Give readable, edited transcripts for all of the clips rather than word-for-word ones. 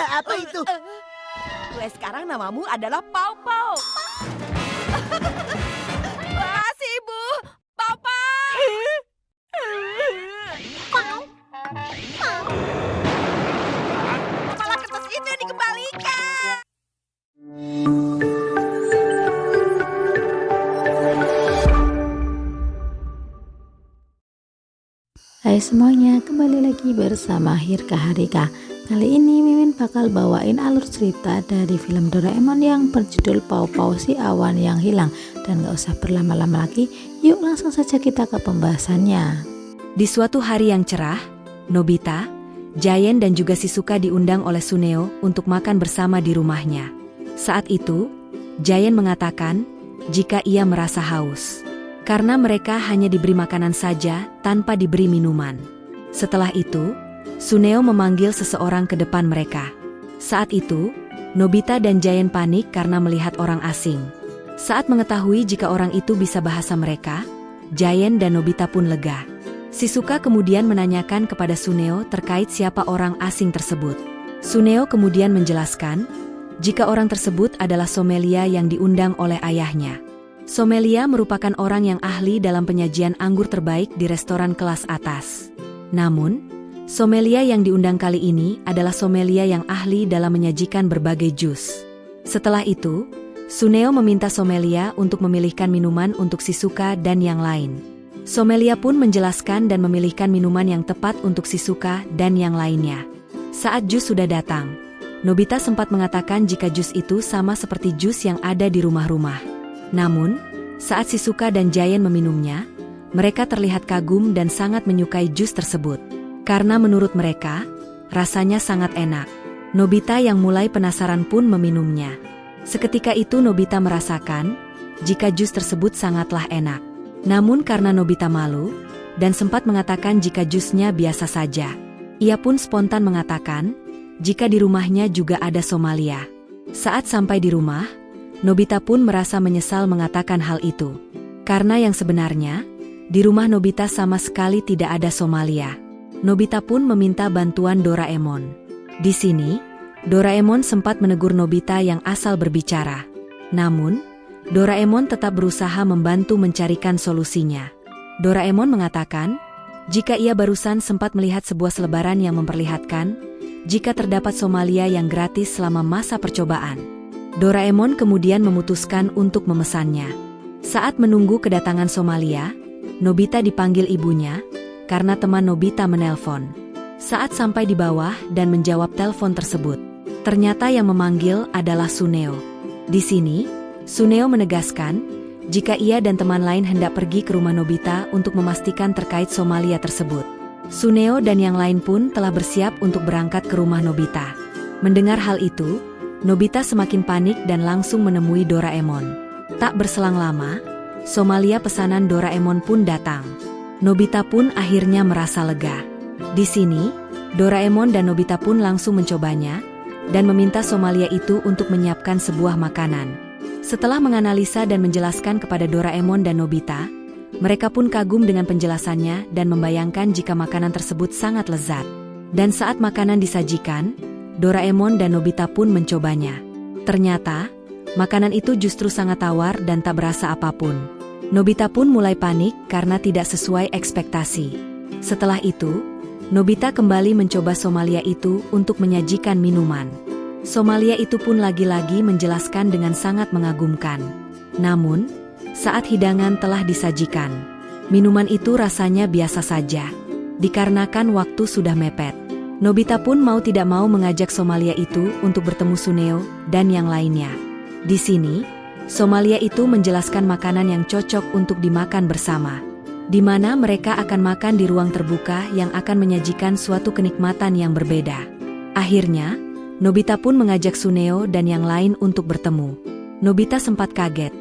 Apa itu? Mulai sekarang namamu adalah Pau Pau. Wah, si ibu. Pau Pau. Kepala kertas itu dikembalikan. Hai semuanya, kembali lagi bersama Hirka Harika. Kali ini Mimin bakal bawain alur cerita dari film Doraemon yang berjudul Pau Pau Si Awan Yang Hilang. Dan gak usah berlama-lama lagi, yuk langsung saja kita ke pembahasannya. Di suatu hari yang cerah, Nobita, Giant dan juga Shizuka diundang oleh Suneo untuk makan bersama di rumahnya. Saat itu, Giant mengatakan jika ia merasa haus. Karena mereka hanya diberi makanan saja tanpa diberi minuman. Setelah itu, Suneo memanggil seseorang ke depan mereka. Saat itu, Nobita dan Giant panik karena melihat orang asing. Saat mengetahui jika orang itu bisa bahasa mereka, Giant dan Nobita pun lega. Shizuka kemudian menanyakan kepada Suneo terkait siapa orang asing tersebut. Suneo kemudian menjelaskan jika orang tersebut adalah Somelia yang diundang oleh ayahnya. Somelia merupakan orang yang ahli dalam penyajian anggur terbaik di restoran kelas atas. Namun, Somelia yang diundang kali ini adalah Somelia yang ahli dalam menyajikan berbagai jus. Setelah itu, Suneo meminta Somelia untuk memilihkan minuman untuk Shizuka dan yang lain. Somelia pun menjelaskan dan memilihkan minuman yang tepat untuk Shizuka dan yang lainnya. Saat jus sudah datang, Nobita sempat mengatakan jika jus itu sama seperti jus yang ada di rumah-rumah. Namun, saat Shizuka dan Giant meminumnya, mereka terlihat kagum dan sangat menyukai jus tersebut. Karena menurut mereka, rasanya sangat enak. Nobita yang mulai penasaran pun meminumnya. Seketika itu Nobita merasakan jika jus tersebut sangatlah enak. Namun karena Nobita malu, dan sempat mengatakan jika jusnya biasa saja. Ia pun spontan mengatakan jika di rumahnya juga ada Somalia. Saat sampai di rumah, Nobita pun merasa menyesal mengatakan hal itu. Karena yang sebenarnya, di rumah Nobita sama sekali tidak ada Somalia. Nobita pun meminta bantuan Doraemon. Di sini, Doraemon sempat menegur Nobita yang asal berbicara. Namun, Doraemon tetap berusaha membantu mencarikan solusinya. Doraemon mengatakan, jika ia barusan sempat melihat sebuah selebaran yang memperlihatkan jika terdapat Somalia yang gratis selama masa percobaan. Doraemon kemudian memutuskan untuk memesannya. Saat menunggu kedatangan Somalia, Nobita dipanggil ibunya, karena teman Nobita menelpon. Saat sampai di bawah dan menjawab telepon tersebut, ternyata yang memanggil adalah Suneo. Di sini, Suneo menegaskan, jika ia dan teman lain hendak pergi ke rumah Nobita untuk memastikan terkait Somalia tersebut. Suneo dan yang lain pun telah bersiap untuk berangkat ke rumah Nobita. Mendengar hal itu, Nobita semakin panik dan langsung menemui Doraemon. Tak berselang lama, Somalia pesanan Doraemon pun datang. Nobita pun akhirnya merasa lega. Di sini, Doraemon dan Nobita pun langsung mencobanya, dan meminta Somalia itu untuk menyiapkan sebuah makanan. Setelah menganalisa dan menjelaskan kepada Doraemon dan Nobita, mereka pun kagum dengan penjelasannya dan membayangkan jika makanan tersebut sangat lezat. Dan saat makanan disajikan, Doraemon dan Nobita pun mencobanya. Ternyata, makanan itu justru sangat tawar dan tak berasa apapun. Nobita pun mulai panik karena tidak sesuai ekspektasi. Setelah itu, Nobita kembali mencoba Somalia itu untuk menyajikan minuman. Somalia itu pun lagi-lagi menjelaskan dengan sangat mengagumkan. Namun, saat hidangan telah disajikan, minuman itu rasanya biasa saja. Dikarenakan waktu sudah mepet, Nobita pun mau tidak mau mengajak Somalia itu untuk bertemu Suneo dan yang lainnya. Di sini, Somalia itu menjelaskan makanan yang cocok untuk dimakan bersama, di mana mereka akan makan di ruang terbuka yang akan menyajikan suatu kenikmatan yang berbeda. Akhirnya, Nobita pun mengajak Suneo dan yang lain untuk bertemu. Nobita sempat kaget,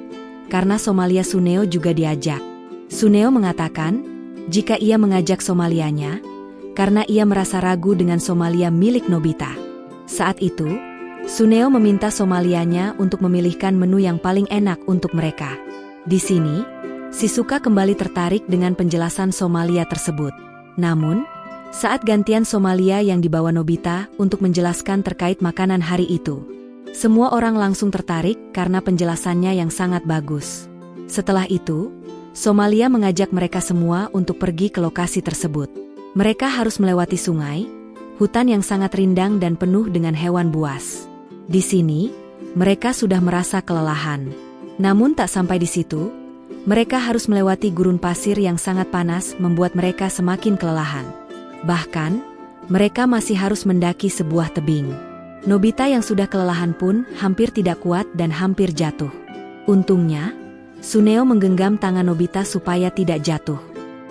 karena Somalia Suneo juga diajak. Suneo mengatakan, jika ia mengajak Somalianya, karena ia merasa ragu dengan Somalia milik Nobita. Saat itu, Suneo meminta Somalianya untuk memilihkan menu yang paling enak untuk mereka. Di sini, Shizuka kembali tertarik dengan penjelasan Somalia tersebut. Namun, Saat gantian Somalia yang dibawa Nobita untuk menjelaskan terkait makanan hari itu. Semua orang langsung tertarik karena penjelasannya yang sangat bagus. Setelah itu, Somalia mengajak mereka semua untuk pergi ke lokasi tersebut. Mereka harus melewati sungai, hutan yang sangat rindang dan penuh dengan hewan buas. Di sini, mereka sudah merasa kelelahan. Namun tak sampai di situ, mereka harus melewati gurun pasir yang sangat panas membuat mereka semakin kelelahan. Bahkan, mereka masih harus mendaki sebuah tebing. Nobita yang sudah kelelahan pun hampir tidak kuat dan hampir jatuh. Untungnya, Suneo menggenggam tangan Nobita supaya tidak jatuh.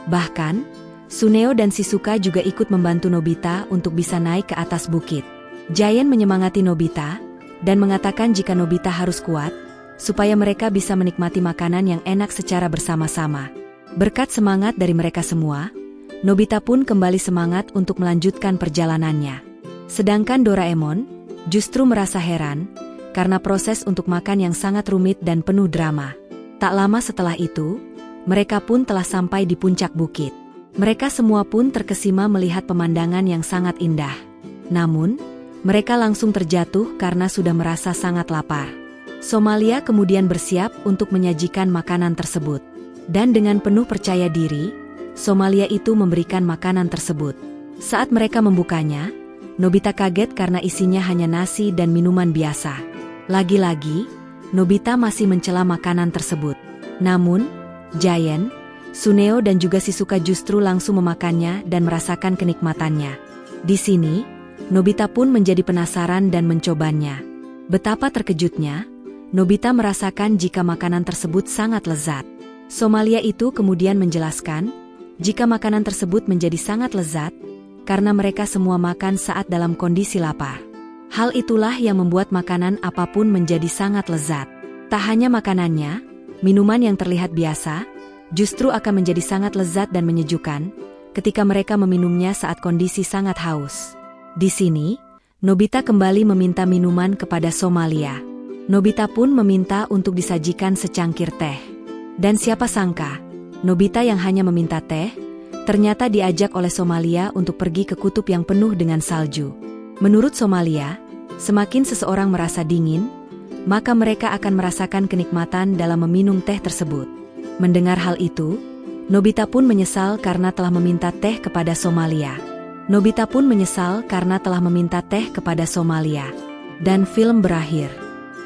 Bahkan, Suneo dan Shizuka juga ikut membantu Nobita untuk bisa naik ke atas bukit. Giant menyemangati Nobita dan mengatakan jika Nobita harus kuat, supaya mereka bisa menikmati makanan yang enak secara bersama-sama. Berkat semangat dari mereka semua, Nobita pun kembali semangat untuk melanjutkan perjalanannya. Sedangkan Doraemon justru merasa heran karena proses untuk makan yang sangat rumit dan penuh drama. Tak lama setelah itu, mereka pun telah sampai di puncak bukit. Mereka semua pun terkesima melihat pemandangan yang sangat indah. Namun, mereka langsung terjatuh karena sudah merasa sangat lapar. Somalia kemudian bersiap untuk menyajikan makanan tersebut. Dan dengan penuh percaya diri, Somalia itu memberikan makanan tersebut. Saat mereka membukanya, Nobita kaget karena isinya hanya nasi dan minuman biasa. Lagi-lagi, Nobita masih mencela makanan tersebut. Namun, Giant, Suneo dan juga Shizuka justru langsung memakannya dan merasakan kenikmatannya. Di sini, Nobita pun menjadi penasaran dan mencobanya. Betapa terkejutnya, Nobita merasakan jika makanan tersebut sangat lezat. Somalia itu kemudian menjelaskan, jika makanan tersebut menjadi sangat lezat, karena mereka semua makan saat dalam kondisi lapar. Hal itulah yang membuat makanan apapun menjadi sangat lezat. Tak hanya makanannya, minuman yang terlihat biasa, justru akan menjadi sangat lezat dan menyejukkan, ketika mereka meminumnya saat kondisi sangat haus. Di sini, Nobita kembali meminta minuman kepada Somalia. Nobita pun meminta untuk disajikan secangkir teh. Dan siapa sangka, Nobita yang hanya meminta teh, ternyata diajak oleh Somalia untuk pergi ke kutub yang penuh dengan salju. Menurut Somalia, semakin seseorang merasa dingin, maka mereka akan merasakan kenikmatan dalam meminum teh tersebut. Mendengar hal itu, Nobita pun menyesal karena telah meminta teh kepada Somalia. Nobita pun menyesal karena telah meminta teh kepada Somalia. Dan film berakhir.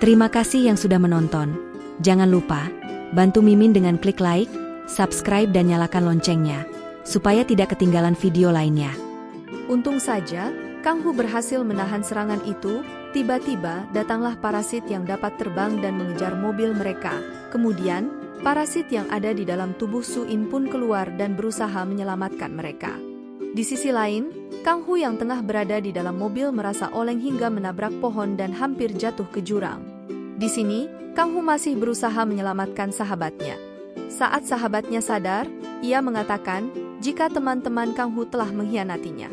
Terima kasih yang sudah menonton. Jangan lupa, bantu Mimin dengan klik like, subscribe dan nyalakan loncengnya, supaya tidak ketinggalan video lainnya. Untung saja, Kang Hu berhasil menahan serangan itu. Tiba-tiba datanglah parasit yang dapat terbang dan mengejar mobil mereka. Kemudian, parasit yang ada di dalam tubuh Su-in pun keluar dan berusaha menyelamatkan mereka. Di sisi lain, Kang Hu yang tengah berada di dalam mobil merasa oleng hingga menabrak pohon dan hampir jatuh ke jurang. Di sini, Kang Hu masih berusaha menyelamatkan sahabatnya. Saat sahabatnya sadar, ia mengatakan jika teman-teman Kang Hu telah mengkhianatinya,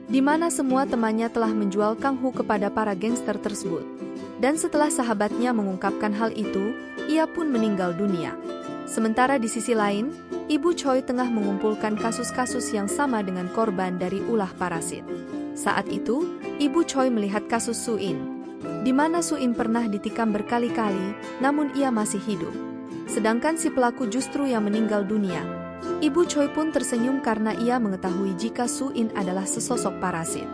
di mana semua temannya telah menjual Kang Hu kepada para gangster tersebut. Dan setelah sahabatnya mengungkapkan hal itu, ia pun meninggal dunia. Sementara di sisi lain, Ibu Choi tengah mengumpulkan kasus-kasus yang sama dengan korban dari ulah parasit. Saat itu, Ibu Choi melihat kasus Su-in, di mana Su-in pernah ditikam berkali-kali, namun ia masih hidup. Sedangkan si pelaku justru yang meninggal dunia. Ibu Choi pun tersenyum karena ia mengetahui jika Su-in adalah sesosok parasit.